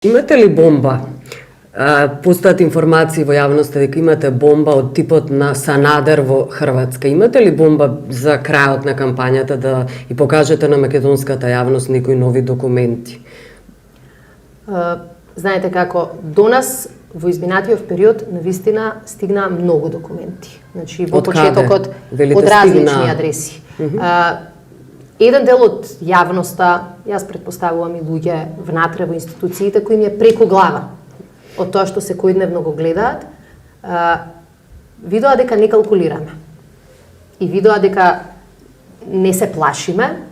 Имате ли бомба? Постојат информации во јавноста дека имате бомба од типот на Санадер во Хрватска. Имате ли бомба за крајот на кампањата да и покажете на македонската јавност некои нови документи? Знаете како, до нас во изминатиот период навистина стигна многу документи. Значи во почетокот од различни адреси. Еден дел од јавноста, јас претпоставувам и луѓе внатре во институциите кои ми е преку глава од тоа што секојдневно го гледаат, видоа дека не калкулираме. И видоа дека не се плашиме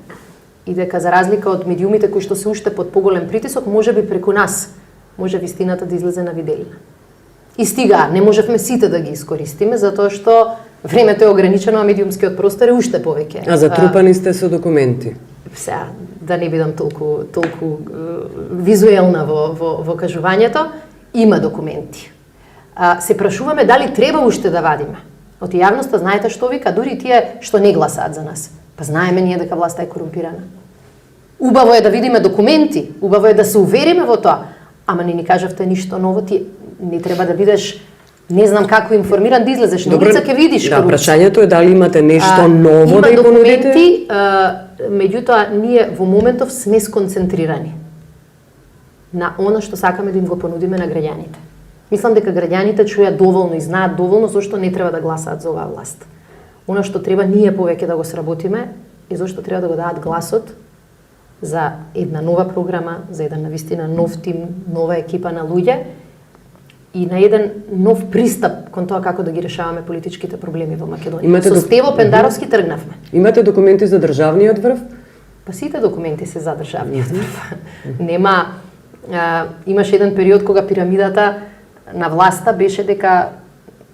и дека за разлика од медиумите кои што се уште под поголем притисок, може би преку нас може вистината да излезе на виделина. И стига, не можевме сите да ги искористиме, затоа што времето е ограничено, а медиумскиот простор е уште повеќе. А затрупани сте со документи? Сега, да не бидам толку визуелна во кажувањето, има документи. Се прашуваме дали треба уште да вадиме. Од јавноста знаете што вика, дури тие што не гласаат за нас. Па знаеме ние дека власта е корумпирана. Убаво е да видиме документи, убаво е да се увериме во тоа, ама не ни кажавте ништо ново, ти не треба да бидеш не знам како информиран да излезеш на улица ќе видиш корупција. Да, прашањето е дали имате нешто ново да ја понудите? Има документи, меѓутоа ние во моментов сме сконцентрирани на она што сакаме да им го понудиме на граѓаните. Мислам дека граѓаните чујат доволно и знаат доволно зошто не треба да гласаат за оваа власт. Она што треба ние повеќе да го сработиме и зошто треба да го дадат гласот за една нова програма, за еден навистина нов тим, нова екипа на луѓе и на еден нов пристап кон тоа како да ги решаваме политичките проблеми во Македонија. Со Стево Пендаровски тргнавме. Имате документи за државниот врв? Па сите документи се за државниот врв. Нема, имаше еден период кога пирамидата на власта беше дека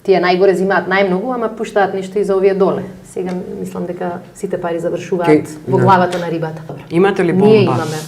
тие најгоре зимаат најмногу, ама пуштаат нешто и за овие доле. Сега мислам дека сите пари завршуваат во главата на рибата. Имате ли бомба? Ние имаме.